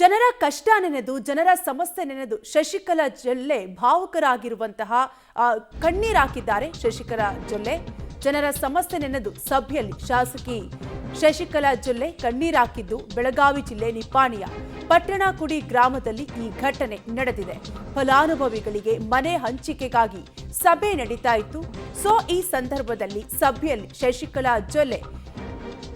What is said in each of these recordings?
ಜನರ ಕಷ್ಟ ನೆನೆದು ಜನರ ಸಮಸ್ಯೆ ನೆನೆದು ಶಶಿಕಲಾ ಜೊಲ್ಲೆ ಭಾವುಕರಾಗಿರುವಂತಹ ಕಣ್ಣೀರಾಕಿದ್ದಾರೆ. ಶಶಿಕಲಾ ಜೊಲ್ಲೆ ಜನರ ಸಮಸ್ಯೆ ನೆನೆದು ಸಭೆಯಲ್ಲಿ ಶಾಸಕಿ ಶಶಿಕಲಾ ಜೊಲ್ಲೆ ಕಣ್ಣೀರಾಕಿದ್ದು ಬೆಳಗಾವಿ ಜಿಲ್ಲೆ ನಿಪ್ಪಾಣಿಯ ಪಟ್ಟಣಕುಡಿ ಗ್ರಾಮದಲ್ಲಿ ಈ ಘಟನೆ ನಡೆದಿದೆ. ಫಲಾನುಭವಿಗಳಿಗೆ ಮನೆ ಹಂಚಿಕೆಗಾಗಿ ಸಭೆ ನಡೀತಾ ಇತ್ತು. ಈ ಸಂದರ್ಭದಲ್ಲಿ ಸಭೆಯಲ್ಲಿ ಶಶಿಕಲಾ ಜೊಲ್ಲೆ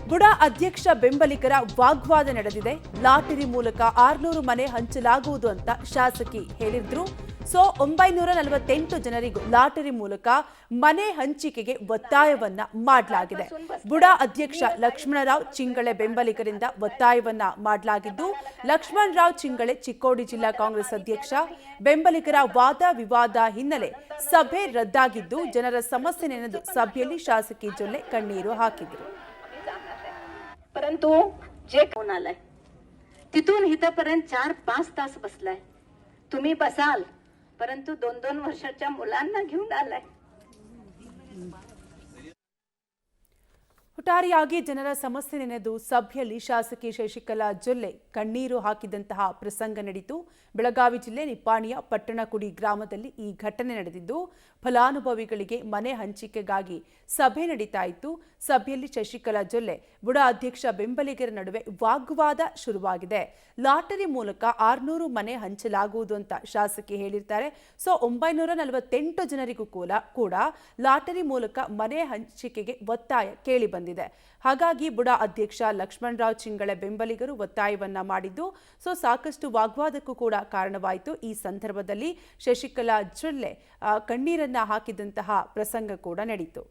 ಬುಡಾ ಅಧ್ಯಕ್ಷ ಬೆಂಬಲಿಗರ ವಾಗ್ವಾದ ನಡೆದಿದೆ. ಲಾಟರಿ ಮೂಲಕ 600 ಮನೆ ಹಂಚಲಾಗುವುದು ಅಂತ ಶಾಸಕಿ ಹೇಳಿದ್ರು. 948 ಜನರಿಗೂ ಲಾಟರಿ ಮೂಲಕ ಮನೆ ಹಂಚಿಕೆಗೆ ಒತ್ತಾಯವನ್ನ ಮಾಡಲಾಗಿದೆ. ಬುಡಾ ಅಧ್ಯಕ್ಷ ಲಕ್ಷ್ಮಣರಾವ್ ಚಿಂಗಳೆ ಬೆಂಬಲಿಗರಿಂದ ಒತ್ತಾಯವನ್ನ ಮಾಡಲಾಗಿದ್ದು, ಲಕ್ಷ್ಮಣರಾವ್ ಚಿಂಗಳೆ ಚಿಕ್ಕೋಡಿ ಜಿಲ್ಲಾ ಕಾಂಗ್ರೆಸ್ ಅಧ್ಯಕ್ಷ ಬೆಂಬಲಿಗರ ವಾದ ವಿವಾದ ಹಿನ್ನೆಲೆ ಸಭೆ ರದ್ದಾಗಿದ್ದು, ಜನರ ಸಮಸ್ಯೆ ನೆನೆದು ಸಭೆಯಲ್ಲಿ ಶಾಸಕಿ ಜೊಲ್ಲೆ ಕಣ್ಣೀರು ಹಾಕಿದ್ರು. परंतु जे कोण आलाय तिथून इथपर्यंत 4-5 तास बसलाय. तुम्ही बसाल, परंतु 2-2 वर्षाच्या मुलांना घेऊन आलाय. ಒಟ್ಟಾರೆಯಾಗಿ ಜನರ ಸಮಸ್ಯೆ ನೆನೆದು ಸಭೆಯಲ್ಲಿ ಶಾಸಕಿ ಶಶಿಕಲಾ ಜೊಲ್ಲೆ ಕಣ್ಣೀರು ಹಾಕಿದಂತಹ ಪ್ರಸಂಗ ನಡೆಯಿತು. ಬೆಳಗಾವಿ ಜಿಲ್ಲೆ ನಿಪ್ಪಾಣಿಯ ಪಟ್ಟಣಕುಡಿ ಗ್ರಾಮದಲ್ಲಿ ಈ ಘಟನೆ ನಡೆದಿದ್ದು, ಫಲಾನುಭವಿಗಳಿಗೆ ಮನೆ ಹಂಚಿಕೆಗಾಗಿ ಸಭೆ ನಡೀತಾ ಇತ್ತು. ಸಭೆಯಲ್ಲಿ ಶಶಿಕಲಾ ಜೊಲ್ಲೆ ಬುಡಾ ಅಧ್ಯಕ್ಷ ಬೆಂಬಲಿಗರ ನಡುವೆ ವಾಗ್ವಾದ ಶುರುವಾಗಿದೆ. ಲಾಟರಿ ಮೂಲಕ 600 ಮನೆ ಹಂಚಲಾಗುವುದು ಅಂತ ಶಾಸಕಿ ಹೇಳಿರ್ತಾರೆ. 948 ಜನರಿಗೂ ಕೂಡ ಲಾಟರಿ ಮೂಲಕ ಮನೆ ಹಂಚಿಕೆಗೆ ಒತ್ತಾಯ ಕೇಳಿ ಬಂದಿದೆ. ಹಾಗಾಗಿ ಬುಡಾ ಅಧ್ಯಕ್ಷ ಲಕ್ಷ್ಮಣರಾವ್ ಚಿಂಗಳೆ ಬೆಂಬಲಿಗರು ಒತ್ತಾಯವನ್ನ ಮಾಡಿದ್ದು, ಸಾಕಷ್ಟು ವಾಗ್ವಾದಕ್ಕೂ ಕೂಡ ಕಾರಣವಾಯಿತು. ಈ ಸಂದರ್ಭದಲ್ಲಿ ಶಶಿಕಲಾ ಜೊಲ್ಲೆ ಕಣ್ಣೀರನ್ನ ಹಾಕಿದಂತಹ ಪ್ರಸಂಗ ಕೂಡ ನಡೆಯಿತು.